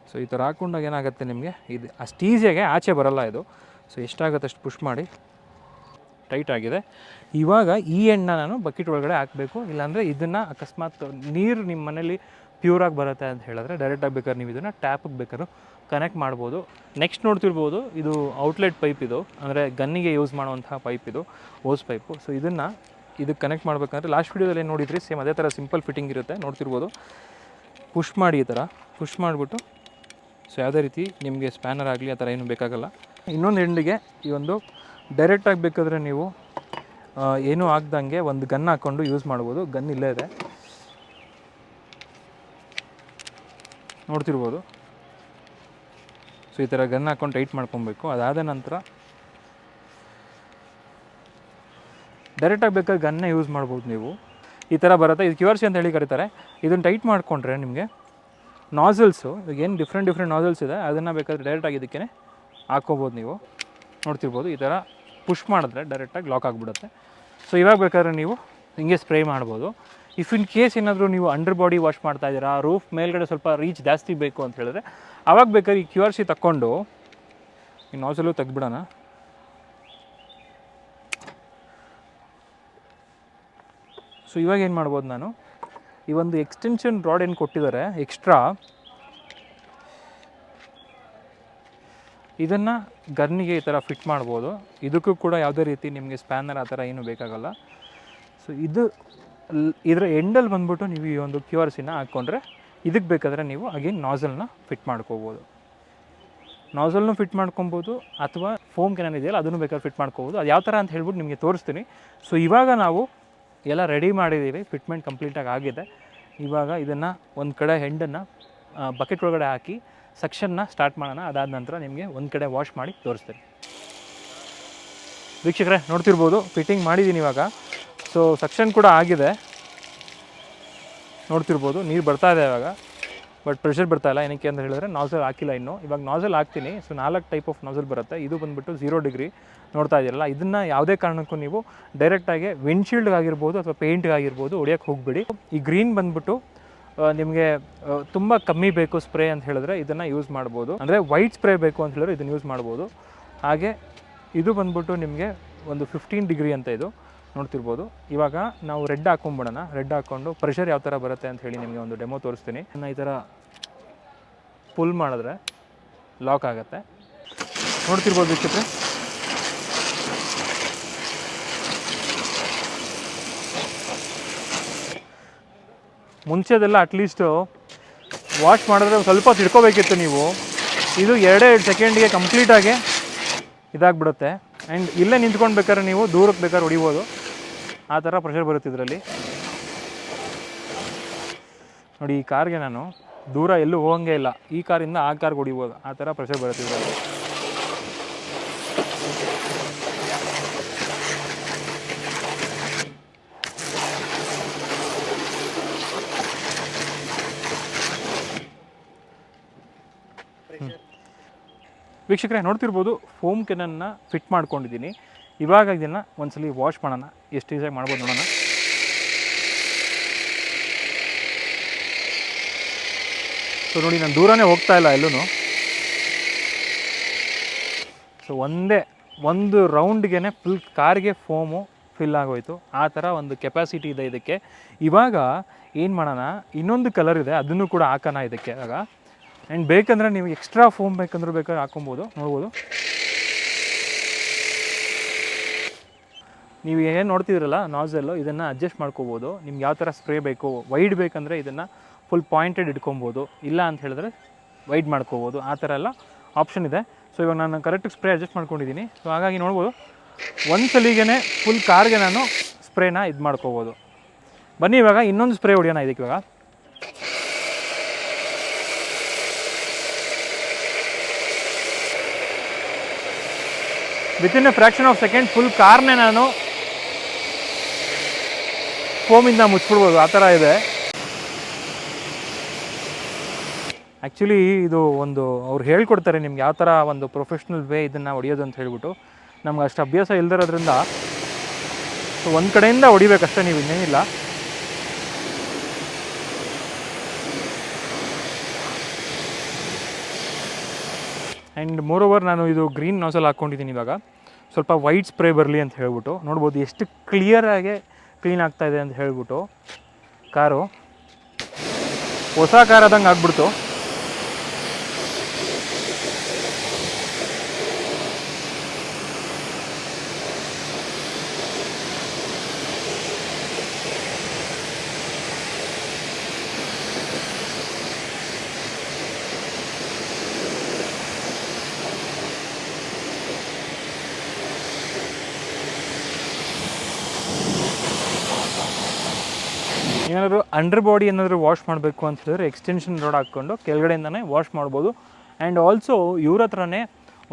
ಸೊ ಈ ಥರ ಹಾಕೊಂಡಾಗ ಏನಾಗುತ್ತೆ ನಿಮಗೆ, ಇದು ಅಷ್ಟು ಈಸಿಯಾಗಿ ಆಚೆ ಬರೋಲ್ಲ ಇದು. ಸೊ ಎಷ್ಟಾಗುತ್ತೆ ಅಷ್ಟು ಪುಷ್ ಮಾಡಿ, ಟೈಟ್ ಆಗಿದೆ. ಇವಾಗ ಈ ಎಣ್ಣೆ ನಾನು ಬಕೆಟ್ ಒಳಗಡೆ ಹಾಕಬೇಕು. ಇಲ್ಲಾಂದರೆ ಇದನ್ನು ಅಕಸ್ಮಾತ್ ನೀರು ನಿಮ್ಮ ಮನೇಲಿ ಪ್ಯೂರಾಗಿ ಬರುತ್ತೆ ಅಂತ ಹೇಳಿದ್ರೆ ಡೈರೆಕ್ಟಾಗಿ ಬೇಕಾದ್ರೆ ನೀವು ಇದನ್ನು ಟ್ಯಾಪಿಗೆ ಬೇಕಾದ್ರೂ ಕನೆಕ್ಟ್ ಮಾಡ್ಬೋದು. ನೆಕ್ಸ್ಟ್ ನೋಡ್ತಿರ್ಬೋದು, ಇದು ಔಟ್ಲೆಟ್ ಪೈಪ್, ಇದು ಅಂದರೆ ಗನ್ನಿಗೆ ಯೂಸ್ ಮಾಡುವಂತಹ ಪೈಪ್, ಇದು ಓಸ್ ಪೈಪು. ಸೊ ಇದಕ್ಕೆ ಕನೆಕ್ಟ್ ಮಾಡಬೇಕಂದ್ರೆ ಲಾಸ್ಟ್ ವೀಡಿಯೋದಲ್ಲಿ ಏನು ನೋಡಿದ್ರಿ, ಸೇಮ್ ಅದೇ ಥರ ಸಿಂಪಲ್ ಫಿಟ್ಟಿಂಗ್ ಇರುತ್ತೆ, ನೋಡ್ತಿರ್ಬೋದು. ಪುಷ್ ಮಾಡಿ, ಈ ಥರ ಪುಷ್ ಮಾಡಿಬಿಟ್ಟು, ಸೊ ಯಾವುದೇ ರೀತಿ ನಿಮಗೆ ಸ್ಪ್ಯಾನರ್ ಆಗಲಿ ಆ ಥರ ಏನು ಬೇಕಾಗಲ್ಲ. ಇನ್ನೊಂದು ಎಂಡಿಗೆ ಈ ಒಂದು ಡೈರೆಕ್ಟಾಗಿ ಬೇಕಾದರೆ ನೀವು ಏನೂ ಆಗ್ದಂಗೆ ಒಂದು ಗನ್ ಹಾಕ್ಕೊಂಡು ಯೂಸ್ ಮಾಡ್ಬೋದು. ಗನ್ ಇಲ್ಲೇ ಇದೆ, ನೋಡ್ತಿರ್ಬೋದು. ಸೊ ಈ ಥರ ಗನ್ ಹಾಕ್ಕೊಂಡು ಟೈಟ್ ಮಾಡ್ಕೊಬೇಕು. ಅದಾದ ನಂತರ ಡೈರೆಕ್ಟಾಗಿ ಬೇಕಾದ್ರೆ ಗನ್ನೇ ಯೂಸ್ ಮಾಡ್ಬೋದು ನೀವು. ಈ ಥರ ಬರುತ್ತೆ. ಇದು QRC ಅಂತ ಹೇಳಿ ಕರೀತಾರೆ. ಇದನ್ನು ಟೈಟ್ ಮಾಡಿಕೊಂಡ್ರೆ ನಿಮಗೆ ನಾಸಲ್ಸು, ಏನು ಡಿಫ್ರೆಂಟ್ ನಾಸಲ್ಸ್ ಇದೆ, ಅದನ್ನು ಬೇಕಾದರೆ ಡೈರೆಕ್ಟಾಗಿ ಇದಕ್ಕೆ ಹಾಕ್ಕೋಬೋದು ನೀವು, ನೋಡ್ತಿರ್ಬೋದು. ಈ ಥರ ಪುಷ್ ಮಾಡಿದ್ರೆ ಡೈರೆಕ್ಟಾಗಿ ಲಾಕ್ ಆಗಿಬಿಡುತ್ತೆ. ಸೊ ಇವಾಗ ಬೇಕಾದ್ರೆ ನೀವು ಹಿಂಗೆ ಸ್ಪ್ರೇ ಮಾಡ್ಬೋದು. ಇಫ್ ಇನ್ ಕೇಸ್ ಏನಾದರೂ ನೀವು ಅಂಡರ್ ಬಾಡಿ ವಾಶ್ ಮಾಡ್ತಾಯಿದ್ದೀರಾ, ರೂಫ್ ಮೇಲ್ಗಡೆ ಸ್ವಲ್ಪ ರೀಚ್ ಜಾಸ್ತಿ ಬೇಕು ಅಂತ ಹೇಳಿದ್ರೆ ಆವಾಗ ಬೇಕಾದ್ರೆ ಈ QRC ತಕ್ಕೊಂಡು ಈ ನಾಸಲು ತೆಗ್ದುಬಿಡೋಣ. ಸೊ ಇವಾಗ ಏನು ಮಾಡ್ಬೋದು, ನಾನು ಈ ಒಂದು ಎಕ್ಸ್ಟೆನ್ಷನ್ ರಾಡ್ ಏನು ಕೊಟ್ಟಿದ್ದಾರೆ ಎಕ್ಸ್ಟ್ರಾ, ಇದನ್ನು ಗನ್ನಿಗೆ ಈ ಥರ ಫಿಟ್ ಮಾಡ್ಬೋದು. ಇದಕ್ಕೂ ಕೂಡ ಯಾವುದೇ ರೀತಿ ನಿಮಗೆ ಸ್ಪ್ಯಾನರ್ ಆ ಥರ ಏನೂ ಬೇಕಾಗಲ್ಲ. ಸೊ ಇದರ ಎಂಡಲ್ಲಿ ಬಂದ್ಬಿಟ್ಟು ನೀವು ಈ ಒಂದು QRCನ ಹಾಕ್ಕೊಂಡ್ರೆ ಇದಕ್ಕೆ ಬೇಕಾದರೆ ನೀವು ಅಗೇನ್ ನಾಸಲ್ನ ಫಿಟ್ ಮಾಡ್ಕೋಬೋದು. ನಾಸಲ್ನು ಫಿಟ್ ಮಾಡ್ಕೊಬೋದು, ಅಥವಾ ಫೋಮ್ ಕ್ಯಾನ್ ಇದೆಯಲ್ಲ ಅದನ್ನು ಬೇಕಾದ್ರೆ ಫಿಟ್ ಮಾಡ್ಕೋಬೋದು. ಅದು ಯಾವ ಥರ ಅಂತ ಹೇಳ್ಬಿಟ್ಟು ನಿಮಗೆ ತೋರಿಸ್ತೀನಿ. ಸೊ ಇವಾಗ ನಾವು ಎಲ್ಲ ರೆಡಿ ಮಾಡಿದ್ದೀವಿ, ಫಿಟ್ಮೆಂಟ್ ಕಂಪ್ಲೀಟಾಗಿ ಆಗಿದೆ. ಇವಾಗ ಇದನ್ನು ಒಂದು ಕಡೆ ಹೆಂಡನ್ನು ಬಕೆಟ್ ಒಳಗಡೆ ಹಾಕಿ ಸಕ್ಷನ್ನ ಸ್ಟಾರ್ಟ್ ಮಾಡೋಣ. ಅದಾದ ನಂತರ ನಿಮಗೆ ಒಂದು ಕಡೆ ವಾಶ್ ಮಾಡಿ ತೋರಿಸ್ತೀನಿ. ವೀಕ್ಷಕರೇ ನೋಡ್ತಿರ್ಬೋದು, ಫಿಟ್ಟಿಂಗ್ ಮಾಡಿದ್ದೀನಿ ಇವಾಗ. ಸೊ ಸಕ್ಷನ್ ಕೂಡ ಆಗಿದೆ, ನೋಡ್ತಿರ್ಬೋದು ನೀರು ಬರ್ತಾ ಇದೆ ಇವಾಗ, ಬಟ್ ಪ್ರೆಷರ್ ಬರ್ತಾ ಇಲ್ಲ. ಏನಕ್ಕೆ ಅಂತ ಹೇಳಿದ್ರೆ ನಾಸಲ್ ಹಾಕಿಲ್ಲ ಇನ್ನು. ಇವಾಗ ನಾಸಲ್ ಹಾಕ್ತೀನಿ. ಸೊ 4 ಟೈಪ್ ಆಫ್ ನಾಸಲ್ ಬರುತ್ತೆ. ಇದು ಬಂದುಬಿಟ್ಟು 0 ಡಿಗ್ರಿ ನೋಡ್ತಾ ಇದ್ದೀರಲ್ಲ, ಇದನ್ನು ಯಾವುದೇ ಕಾರಣಕ್ಕೂ ನೀವು ಡೈರೆಕ್ಟಾಗಿ ವಿಂಡ್ಶೀಲ್ಡ್ಗಾಗಿರ್ಬೋದು ಅಥವಾ ಪೇಂಟ್ಗಾಗಿರ್ಬೋದು ಹೊಡಿಯೋಕ್ಕೆ ಹೋಗಬೇಡಿ. ಈ ಗ್ರೀನ್ ಬಂದುಬಿಟ್ಟು ನಿಮಗೆ ತುಂಬ ಕಮ್ಮಿ ಬೇಕು ಸ್ಪ್ರೇ ಅಂತ ಹೇಳಿದ್ರೆ ಇದನ್ನು ಯೂಸ್ ಮಾಡ್ಬೋದು. ಅಂದರೆ ವೈಟ್ ಸ್ಪ್ರೇ ಬೇಕು ಅಂತ ಹೇಳಿದ್ರೆ ಇದನ್ನು ಯೂಸ್ ಮಾಡ್ಬೋದು. ಹಾಗೆ ಇದು ಬಂದುಬಿಟ್ಟು ನಿಮಗೆ ಒಂದು 15 ಡಿಗ್ರಿ ಅಂತ ಇದು ನೋಡ್ತಿರ್ಬೋದು. ಇವಾಗ ನಾವು ರೆಡ್ ಹಾಕೊಂಡ್ಬಿಡೋಣ. ರೆಡ್ ಹಾಕ್ಕೊಂಡು ಪ್ರೆಷರ್ ಯಾವ ಥರ ಬರುತ್ತೆ ಅಂತ ಹೇಳಿ ನಿಮಗೆ ಒಂದು ಡೆಮೋ ತೋರಿಸ್ತೀನಿ. ಈ ಥರ ಪುಲ್ ಮಾಡಿದ್ರೆ ಲಾಕ್ ಆಗುತ್ತೆ, ನೋಡ್ತಿರ್ಬೋದು ವೀಕ್ಷಕರೇ. ಮುಂಚೆದೆಲ್ಲ ಅಟ್ಲೀಸ್ಟು ವಾಶ್ ಮಾಡಿದ್ರೆ ಸ್ವಲ್ಪ ತಿಳ್ಕೊಬೇಕಿತ್ತು ನೀವು. ಇದು 2 ಸೆಕೆಂಡ್ಗೆ ಕಂಪ್ಲೀಟಾಗಿ ಇದಾಗ್ಬಿಡುತ್ತೆ. ಆ್ಯಂಡ್ ಇಲ್ಲೇ ನಿಂತ್ಕೊಂಡು ಬೇಕಾದ್ರೆ ನೀವು ದೂರಕ್ಕೆ ಬೇಕಾದ್ರೆ ಹೊಡಿಬೋದು, ಆ ಥರ ಪ್ರೆಷರ್ ಬರುತ್ತೆ ಇದರಲ್ಲಿ. ನೋಡಿ, ಈ ಕಾರ್ಗೆ ನಾನು ದೂರ ಎಲ್ಲೂ ಹೋಗಂಗೆ ಇಲ್ಲ, ಈ ಕಾರಿಂದ ಆ ಕಾರ್ಗೆ ಹೊಡಿಬೋದು, ಆ ಥರ ಪ್ರೆಷರ್ ಬರುತ್ತೆ ಇದರಲ್ಲಿ. ವೀಕ್ಷಕರೇ ನೋಡ್ತಿರ್ಬೋದು, ಫೋಮ್ ಕೆನನ್ನು ಫಿಟ್ ಮಾಡ್ಕೊಂಡಿದ್ದೀನಿ. ಇವಾಗ ಇದನ್ನು ಒಂದ್ಸಲಿ ವಾಶ್ ಮಾಡೋಣ, ಎಷ್ಟು ಈಸಿಯಾಗಿ ಮಾಡ್ಬೋದು ನೋಡೋಣ. ಸೊ ನೋಡಿ, ನಾನು ದೂರನೇ ಹೋಗ್ತಾ ಇಲ್ಲ ಎಲ್ಲೂ. ಸೊ ಒಂದು ರೌಂಡ್ಗೆ ಫುಲ್ ಕಾರ್ಗೆ ಫೋಮು ಫಿಲ್ ಆಗೋಯ್ತು. ಆ ಥರ ಒಂದು ಕೆಪಾಸಿಟಿ ಇದೆ ಇದಕ್ಕೆ. ಇವಾಗ ಏನು ಮಾಡೋಣ, ಇನ್ನೊಂದು ಕಲರ್ ಇದೆ, ಅದನ್ನು ಕೂಡ ಹಾಕೋಣ ಇದಕ್ಕೆ. ಆಗ ಆ್ಯಂಡ್ ಬೇಕಂದರೆ ನೀವು ಎಕ್ಸ್ಟ್ರಾ ಫೋಮ್ ಬೇಕಂದ್ರೆ ಬೇಕಾದ್ರೆ ಹಾಕೊಬೋದು, ನೋಡ್ಬೋದು. ನೀವು ಏನು ನೋಡ್ತಿದ್ರಲ್ಲ ನಾಸಲ್ಲು, ಇದನ್ನು ಅಡ್ಜಸ್ಟ್ ಮಾಡ್ಕೋಬೋದು. ನಿಮ್ಗೆ ಯಾವ ಥರ ಸ್ಪ್ರೇ ಬೇಕು, ವೈಡ್ ಬೇಕಂದರೆ ಇದನ್ನು ಫುಲ್ ಪಾಯಿಂಟೆಡ್ ಇಟ್ಕೊಬೋದು, ಇಲ್ಲ ಅಂತ ಹೇಳಿದ್ರೆ ವೈಡ್ ಮಾಡ್ಕೋಬೋದು. ಆ ಥರ ಎಲ್ಲ ಆಪ್ಷನ್ ಇದೆ. ಸೊ ಇವಾಗ ನಾನು ಕರೆಕ್ಟಾಗಿ ಸ್ಪ್ರೇ ಅಡ್ಜಸ್ಟ್ ಮಾಡ್ಕೊಂಡಿದ್ದೀನಿ. ಸೊ ಹಾಗಾಗಿ ನೋಡ್ಬೋದು, ಒಂದು ಸಲಿಗೆ ಫುಲ್ ಕಾರ್ಗೆ ನಾನು ಸ್ಪ್ರೇನ ಇದು ಮಾಡ್ಕೋಬೋದು. ಬನ್ನಿ ಇವಾಗ ಇನ್ನೊಂದು ಸ್ಪ್ರೇ ಹೊಡಿಯೋಣ ಇದಕ್ಕೆ. ಇವಾಗ within a fraction of second full ಕಾರ್ನೇ ನಾನು ಫೋಮಿಂದ ಮುಚ್ಚಿಬಿಡ್ಬೋದು, ಆ ಥರ ಇದೆ. ಆ್ಯಕ್ಚುಲಿ ಇದು ಒಂದು ಅವ್ರು ಹೇಳ್ಕೊಡ್ತಾರೆ ನಿಮ್ಗೆ ಯಾವ ಥರ ಒಂದು ಪ್ರೊಫೆಷ್ನಲ್ ವೇ ಇದನ್ನು ಹೊಡಿಯೋದು ಅಂತ ಹೇಳ್ಬಿಟ್ಟು. ನಮ್ಗೆ ಅಷ್ಟು ಅಭ್ಯಾಸ ಇಲ್ದಿರೋದ್ರಿಂದ ಸೊ ಒಂದು ಕಡೆಯಿಂದ ಹೊಡಿಬೇಕಷ್ಟೇ, ನೀವು ಇನ್ನೇನಿಲ್ಲ. ಆ್ಯಂಡ್ ಮೋರೋವರ್ ನಾನು ಇದು ಗ್ರೀನ್ ನಾಸಲ್ ಹಾಕ್ಕೊಂಡಿದ್ದೀನಿ. ಇವಾಗ ಸ್ವಲ್ಪ ವೈಟ್ ಸ್ಪ್ರೇ ಬರಲಿ ಅಂತ ಹೇಳ್ಬಿಟ್ಟು ನೋಡ್ಬೋದು ಎಷ್ಟು ಕ್ಲಿಯರಾಗಿ ಕ್ಲೀನ್ ಆಗ್ತಾಯಿದೆ ಅಂತ ಹೇಳ್ಬಿಟ್ಟು. ಕಾರು ಹೊಸ ಕಾರ್ ಆದಂಗೆ ಆಗ್ಬಿಡ್ತು. ಏನಾದರೂ ಅಂಡರ್ ಬಾಡಿ ಏನಾದರೂ ವಾಶ್ ಮಾಡಬೇಕು ಅಂತ ಹೇಳಿದ್ರೆ ಎಕ್ಸ್ಟೆನ್ಷನ್ ರೋಡ್ ಹಾಕ್ಕೊಂಡು ಕೆಳಗಡೆಯಿಂದನೇ ವಾಶ್ ಮಾಡ್ಬೋದು. ಆ್ಯಂಡ್ ಆಲ್ಸೋ ಇವ್ರ ಹತ್ರನೇ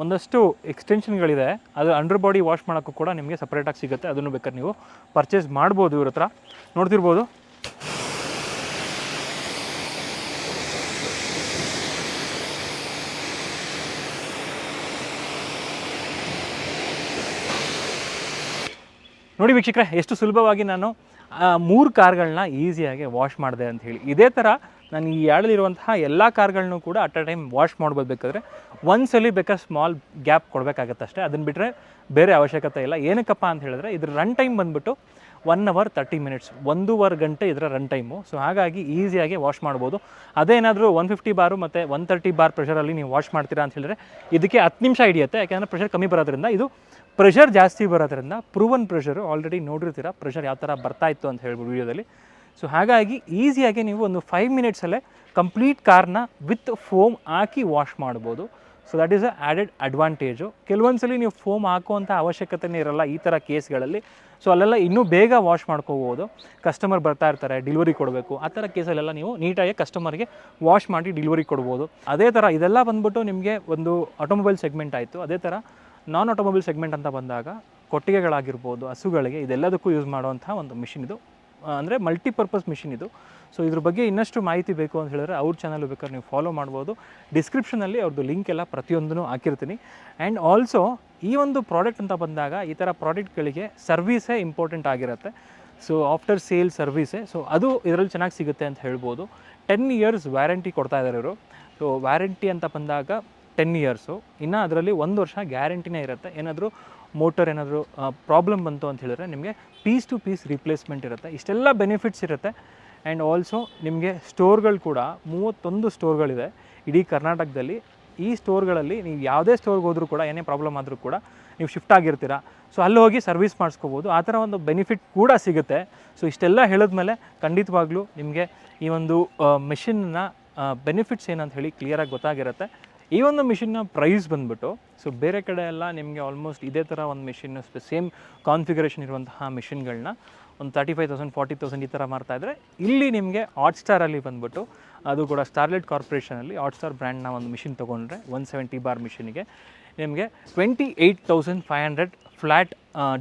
ಒಂದಷ್ಟು ಎಕ್ಸ್ಟೆನ್ಷನ್ಗಳಿದೆ, ಅದು ಅಂಡರ್ ಬಾಡಿ ವಾಶ್ ಮಾಡೋಕ್ಕೂ ಕೂಡ ನಿಮಗೆ ಸಪ್ರೇಟಾಗಿ ಸಿಗುತ್ತೆ. ಅದನ್ನು ಬೇಕಾದ್ರೆ ನೀವು ಪರ್ಚೇಸ್ ಮಾಡ್ಬೋದು ಇವ್ರ ಹತ್ರ, ನೋಡ್ತಿರ್ಬೋದು. ನೋಡಿ ವೀಕ್ಷಕರೇ, ಎಷ್ಟು ಸುಲಭವಾಗಿ ನಾನು 3 ಕಾರ್ಗಳನ್ನ ಈಸಿಯಾಗಿ ವಾಶ್ ಮಾಡಿದೆ ಅಂತ ಹೇಳಿ. ಇದೇ ಥರ ನಾನು ಈ ಯಾಡಲಿರುವಂತಹ ಎಲ್ಲ ಕಾರ್ಗಳನ್ನೂ ಕೂಡ ಅಟ್ ಅ ಟೈಮ್ ವಾಶ್ ಮಾಡ್ಬೋದು. ಬೇಕಾದರೆ ಒಂದ್ಸಲಿ ಬೇಕಾದ್ರೆ ಸ್ಮಾಲ್ ಗ್ಯಾಪ್ ಕೊಡಬೇಕಾಗತ್ತೆ ಅಷ್ಟೇ, ಅದನ್ನು ಬಿಟ್ಟರೆ ಬೇರೆ ಅವಶ್ಯಕತೆ ಇಲ್ಲ. ಏನಕ್ಕಪ್ಪ ಅಂತ ಹೇಳಿದ್ರೆ ಇದ್ರ ರನ್ ಟೈಮ್ ಬಂದುಬಿಟ್ಟು 1 hour 30 minutes, 1.5 ಗಂಟೆ ಇದರ ರನ್ ಟೈಮು. ಸೊ ಹಾಗಾಗಿ ಈಸಿಯಾಗಿ ವಾಶ್ ಮಾಡ್ಬೋದು. ಅದೇನಾದರೂ 150 ಬಾರು ಮತ್ತು 130 ಬಾರ್ ಪ್ರೆಷರಲ್ಲಿ ನೀವು ವಾಶ್ ಮಾಡ್ತೀರಾ ಅಂತ ಹೇಳಿದ್ರೆ ಇದಕ್ಕೆ 10 ನಿಮಿಷ ಹಿಡಿಯುತ್ತೆ. ಯಾಕೆಂದರೆ ಪ್ರೆಷರ್ ಕಮ್ಮಿ ಬರೋದ್ರಿಂದ, ಇದು ಪ್ರೆಷರ್ ಜಾಸ್ತಿ ಬರೋದ್ರಿಂದ ಪ್ರೂವನ್ ಪ್ರೆಷರು ಆಲ್ರೆಡಿ ನೋಡಿರ್ತೀರ ಪ್ರೆಷರ್ ಯಾವ ಥರ ಬರ್ತಾ ಇತ್ತು ಅಂತ ಹೇಳ್ಬೋದು ವೀಡಿಯೋದಲ್ಲಿ. ಸೊ ಹಾಗಾಗಿ ಈಸಿಯಾಗಿ ನೀವು ಒಂದು 5 minutesಲ್ಲೇ ಕಂಪ್ಲೀಟ್ ಕಾರ್ನ ವಿತ್ ಫೋಮ್ ಹಾಕಿ ವಾಶ್ ಮಾಡ್ಬೋದು. So that is a added advantage. ಕೆಲವೊಂದ್ಸಲಿ ನೀವು ಫೋಮ್ ಹಾಕುವಂಥ ಅವಶ್ಯಕತೆನೇ ಇರಲ್ಲ ಈ ಥರ ಕೇಸ್ಗಳಲ್ಲಿ. ಸೊ ಅಲ್ಲೆಲ್ಲ ಇನ್ನೂ ಬೇಗ ವಾಶ್ ಮಾಡ್ಕೋಬೋದು. ಕಸ್ಟಮರ್ ಬರ್ತಾ ಇರ್ತಾರೆ, ಡೆಲಿವರಿ ಕೊಡಬೇಕು, ಆ ಥರ ಕೇಸಲ್ಲೆಲ್ಲ ನೀವು ನೀಟಾಗಿ ಕಸ್ಟಮರ್ಗೆ ವಾಶ್ ಮಾಡಿ ಡೆಲಿವರಿ ಕೊಡ್ಬೋದು. ಅದೇ ಥರ ಇದೆಲ್ಲ ಬಂದ್ಬಿಟ್ಟು ನಿಮಗೆ ಒಂದು ಆಟೋಮೊಬೈಲ್ ಸೆಗ್ಮೆಂಟ್ ಆಯಿತು. ಅದೇ ಥರ ನಾನ್ ಆಟೋಮೊಬೈಲ್ ಸೆಗ್ಮೆಂಟ್ ಅಂತ ಬಂದಾಗ ಕೊಟ್ಟಿಗೆಗಳಾಗಿರ್ಬೋದು, ಹಸುಗಳಿಗೆ, ಇದೆಲ್ಲದಕ್ಕೂ ಯೂಸ್ ಮಾಡುವಂಥ ಒಂದು ಮಿಷಿನ್ ಇದು. ಅಂದರೆ ಮಲ್ಟಿಪರ್ಪಸ್ ಮಿಷಿನ್ ಇದು. ಸೊ ಇದ್ರ ಬಗ್ಗೆ ಇನ್ನಷ್ಟು ಮಾಹಿತಿ ಬೇಕು ಅಂತ ಹೇಳಿದ್ರೆ ಅವ್ರ ಚಾನಲ್ ಬೇಕಾದ್ರೆ ನೀವು ಫಾಲೋ ಮಾಡ್ಬೋದು. ಡಿಸ್ಕ್ರಿಪ್ಷನಲ್ಲಿ ಅವ್ರದ್ದು ಲಿಂಕ್ ಎಲ್ಲ ಪ್ರತಿಯೊಂದನ್ನು ಹಾಕಿರ್ತೀನಿ. ಆ್ಯಂಡ್ ಆಲ್ಸೋ ಈ ಒಂದು ಪ್ರಾಡಕ್ಟ್ ಅಂತ ಬಂದಾಗ ಈ ಥರ ಪ್ರಾಡಕ್ಟ್ಗಳಿಗೆ ಸರ್ವೀಸೇ ಇಂಪಾರ್ಟೆಂಟ್ ಆಗಿರುತ್ತೆ. ಸೊ ಆಫ್ಟರ್ ಸೇಲ್ ಸರ್ವೀಸೇ, ಸೊ ಅದು ಇದರಲ್ಲಿ ಚೆನ್ನಾಗಿ ಸಿಗುತ್ತೆ ಅಂತ ಹೇಳ್ಬೋದು. 10 ಇಯರ್ಸ್ ವ್ಯಾರಂಟಿ ಕೊಡ್ತಾ ಇದ್ದಾರೆ ಇವರು. ಸೊ ವ್ಯಾರಂಟಿ ಅಂತ ಬಂದಾಗ 10 ಇಯರ್ಸು, ಇನ್ನು ಅದರಲ್ಲಿ 1 ವರ್ಷ ಗ್ಯಾರಂಟಿನೇ ಇರುತ್ತೆ. ಏನಾದರೂ ಮೋಟರ್ ಏನಾದರೂ ಪ್ರಾಬ್ಲಮ್ ಬಂತು ಅಂತ ಹೇಳಿದ್ರೆ ನಿಮಗೆ ಪೀಸ್ ಟು ಪೀಸ್ ರಿಪ್ಲೇಸ್ಮೆಂಟ್ ಇರುತ್ತೆ. ಇಷ್ಟೆಲ್ಲ ಬೆನಿಫಿಟ್ಸ್ ಇರುತ್ತೆ. ಆ್ಯಂಡ್ ಆಲ್ಸೋ ನಿಮಗೆ ಸ್ಟೋರ್ಗಳು ಕೂಡ 31 ಸ್ಟೋರ್ಗಳಿದೆ ಇಡೀ ಕರ್ನಾಟಕದಲ್ಲಿ. ಈ ಸ್ಟೋರ್ಗಳಲ್ಲಿ ನೀವು ಯಾವುದೇ ಸ್ಟೋರ್ಗೆ ಹೋದರೂ ಕೂಡ ಏನೇ ಪ್ರಾಬ್ಲಮ್ ಆದರೂ ಕೂಡ ನೀವು ಶಿಫ್ಟ್ ಆಗಿರ್ತೀರ, ಸೊ ಅಲ್ಲಿ ಹೋಗಿ ಸರ್ವಿಸ್ ಮಾಡಿಸ್ಕೋಬೋದು. ಆ ಥರ ಒಂದು ಬೆನಿಫಿಟ್ ಕೂಡ ಸಿಗುತ್ತೆ. ಸೊ ಇಷ್ಟೆಲ್ಲ ಹೇಳಿದ್ಮೇಲೆ ಖಂಡಿತವಾಗ್ಲೂ ನಿಮಗೆ ಈ ಒಂದು ಮಿಷಿನ್ನ ಬೆನಿಫಿಟ್ಸ್ ಏನಂತ ಹೇಳಿ ಕ್ಲಿಯರಾಗಿ ಗೊತ್ತಾಗಿರುತ್ತೆ. ಈ ಒಂದು ಮಿಷಿನ್ನ ಪ್ರೈಸ್ ಬಂದುಬಿಟ್ಟು, ಸೊ ಬೇರೆ ಕಡೆ ಎಲ್ಲ ನಿಮಗೆ ಆಲ್ಮೋಸ್ಟ್ ಇದೇ ಥರ ಒಂದು ಮಿಷಿನ್ ಸೇಮ್ ಕಾನ್ಫಿಗರೇಷನ್ ಇರುವಂತಹ ಮಿಷಿನ್ಗಳನ್ನ ಒಂದು 35,000 40,000 ಈ ಥರ ಮಾರ್ತಾಯಿದ್ರೆ, ಇಲ್ಲಿ ನಿಮಗೆ ಹಾಟ್ಸ್ಟಾರಲ್ಲಿ ಬಂದುಬಿಟ್ಟು, ಅದು ಕೂಡ ಸ್ಟಾರ್ಲೆಟ್ ಕಾರ್ಪೊರೇಷನಲ್ಲಿ ಹಾಟ್ಸ್ಟಾರ್ ಬ್ರ್ಯಾಂಡ್ನ ಒಂದು ಮಿಷಿನ್ ತೊಗೊಂಡ್ರೆ 170 ಬಾರ್ ಮಿಷಿನಿಗೆ ನಿಮಗೆ 28,500 ಫ್ಲ್ಯಾಟ್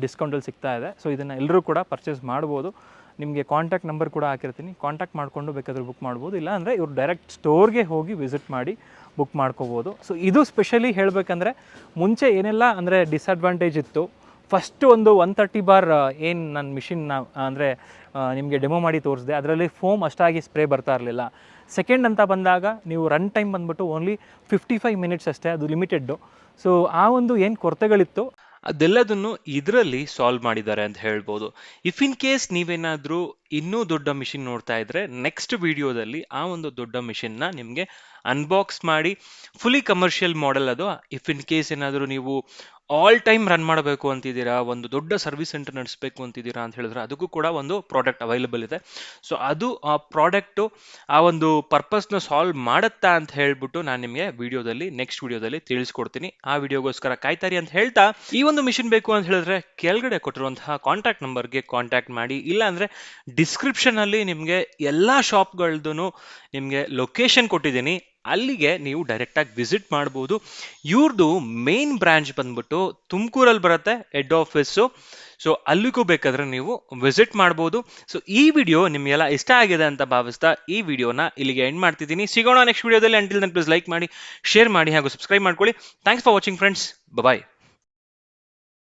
ಡಿಸ್ಕೌಂಟಲ್ಲಿ ಸಿಗ್ತಾ ಇದೆ. ಸೊ ಇದನ್ನು ಎಲ್ಲರೂ ಕೂಡ ಪರ್ಚೇಸ್ ಮಾಡ್ಬೋದು. ನಿಮಗೆ ಕಾಂಟ್ಯಾಕ್ಟ್ ನಂಬರ್ ಕೂಡ ಹಾಕಿರ್ತೀನಿ, ಕಾಂಟ್ಯಾಕ್ಟ್ ಮಾಡಿಕೊಂಡು ಬೇಕಾದರೂ ಬುಕ್ ಮಾಡ್ಬೋದು. ಇಲ್ಲ ಅಂದರೆ ಇವ್ರು ಡೈರೆಕ್ಟ್ ಸ್ಟೋರ್ಗೆ ಹೋಗಿ ವಿಸಿಟ್ ಮಾಡಿ ಬುಕ್ ಮಾಡ್ಕೋಬೋದು. ಸೊ ಇದು ಸ್ಪೆಷಲಿ ಹೇಳಬೇಕಂದ್ರೆ ಮುಂಚೆ ಏನೆಲ್ಲ ಅಂದರೆ ಡಿಸ್ಅಡ್ವಾಂಟೇಜ್ ಇತ್ತು, ಫಸ್ಟು ಒಂದು 130 ಬಾರ್ ಏನು ನನ್ನ ಮಿಷಿನ್ನ ಅಂದರೆ ನಿಮಗೆ ಡೆಮೋ ಮಾಡಿ ತೋರಿಸಿದೆ, ಅದರಲ್ಲಿ ಫೋಮ್ ಅಷ್ಟಾಗಿ ಸ್ಪ್ರೇ ಬರ್ತಾ ಇರಲಿಲ್ಲ. ಸೆಕೆಂಡ್ ಅಂತ ಬಂದಾಗ ನೀವು ರನ್ ಟೈಮ್ ಬಂದುಬಿಟ್ಟು ಓನ್ಲಿ 55 ಮಿನಿಟ್ಸ್ ಅಷ್ಟೇ, ಅದು ಲಿಮಿಟೆಡ್ಡು. ಸೊ ಆ ಒಂದು ಏನು ಕೊರತೆಗಳಿತ್ತು ಅದೆಲ್ಲದನ್ನು ಇದರಲ್ಲಿ ಸಾಲ್ವ್ ಮಾಡಿದ್ದಾರೆ ಅಂತ ಹೇಳ್ಬೋದು. ಇಫ್ ಇನ್ ಕೇಸ್ ನೀವೇನಾದರೂ ಇನ್ನೂ ದೊಡ್ಡ ಮಿಷಿನ್ ನೋಡ್ತಾ ಇದ್ರೆ, ನೆಕ್ಸ್ಟ್ ವಿಡಿಯೋದಲ್ಲಿ ಆ ಒಂದು ದೊಡ್ಡ ಮಿಷಿನ್ನ ನಿಮಗೆ ಅನ್ಬಾಕ್ಸ್ ಮಾಡಿ ಫುಲಿ ಕಮರ್ಷಿಯಲ್ ಮಾಡೆಲ್ ಅದು. ಇಫ್ ಇನ್ ಕೇಸ್ ಏನಾದರೂ ನೀವು ಆಲ್ ಟೈಮ್ ರನ್ ಮಾಡಬೇಕು ಅಂತಿದ್ದೀರಾ, ಒಂದು ದೊಡ್ಡ ಸರ್ವಿಸ್ ಸೆಂಟರ್ ನಡೆಸಬೇಕು ಅಂತಿದ್ದೀರಾ ಅಂತ ಹೇಳಿದ್ರೆ ಅದಕ್ಕೂ ಕೂಡ ಒಂದು ಪ್ರಾಡಕ್ಟ್ ಅವೈಲೇಬಲ್ ಇದೆ. ಸೊ ಅದು ಆ ಪ್ರಾಡಕ್ಟು ಆ ಒಂದು ಪರ್ಪಸ್ನ ಸಾಲ್ವ್ ಮಾಡುತ್ತಾ ಅಂತ ಹೇಳ್ಬಿಟ್ಟು ನಾನು ನಿಮಗೆ ನೆಕ್ಸ್ಟ್ ವಿಡಿಯೋದಲ್ಲಿ ತಿಳಿಸ್ಕೊಡ್ತೀನಿ. ಆ ವಿಡಿಯೋಗೋಸ್ಕರ ಕಾಯ್ತಾರಿ ಅಂತ ಹೇಳ್ತಾ, ಈ ಒಂದು ಮಿಷಿನ್ ಬೇಕು ಅಂತ ಹೇಳಿದ್ರೆ ಕೆಳಗಡೆ ಕೊಟ್ಟಿರುವಂತಹ ಕಾಂಟ್ಯಾಕ್ಟ್ ನಂಬರ್ಗೆ ಕಾಂಟ್ಯಾಕ್ಟ್ ಮಾಡಿ. ಇಲ್ಲ ಅಂದ್ರೆ ಡಿಸ್ಕ್ರಿಪ್ಷನ್ ಅಲ್ಲಿ ನಿಮಗೆ ಎಲ್ಲಾ ಶಾಪ್ಗಳದ್ದು ನಿಮಗೆ ಲೊಕೇಶನ್ ಕೊಟ್ಟಿದ್ದೀನಿ, ಅಲ್ಲಿಗೆ ನೀವು ಡೈರೆಕ್ಟ್ ಆಗಿ ವಿಸಿಟ್ ಮಾಡ್ಬೋದು. ಇವ್ರದ್ದು ಮೇನ್ ಬ್ರಾಂಚ್ ಬಂದ್ಬಿಟ್ಟು ತುಮಕೂರಲ್ಲಿ ಬರುತ್ತೆ, ಹೆಡ್ ಆಫೀಸು. ಸೊ ಅಲ್ಲಿಗೂ ಬೇಕಾದ್ರೆ ನೀವು ವಿಸಿಟ್ ಮಾಡ್ಬೋದು. ಸೊ ಈ ವಿಡಿಯೋ ನಿಮಗೆಲ್ಲ ಇಷ್ಟ ಆಗಿದೆ ಅಂತ ಭಾವಿಸ್ತಾ ಈ ವಿಡಿಯೋನ ಇಲ್ಲಿಗೆ ಎಂಡ್ ಮಾಡ್ತಿದ್ದೀನಿ. ಸಿಗೋಣ ನೆಕ್ಸ್ಟ್ ವಿಡಿಯೋದಲ್ಲಿ. ಅಂಟಿಲ್ ದೆನ್ ಪ್ಲೀಸ್ ಲೈಕ್ ಮಾಡಿ, ಶೇರ್ ಮಾಡಿ ಹಾಗೂ ಸಬ್ಸ್ಕ್ರೈಬ್ ಮಾಡ್ಕೊಳ್ಳಿ. Thanks for watching friends. Bye.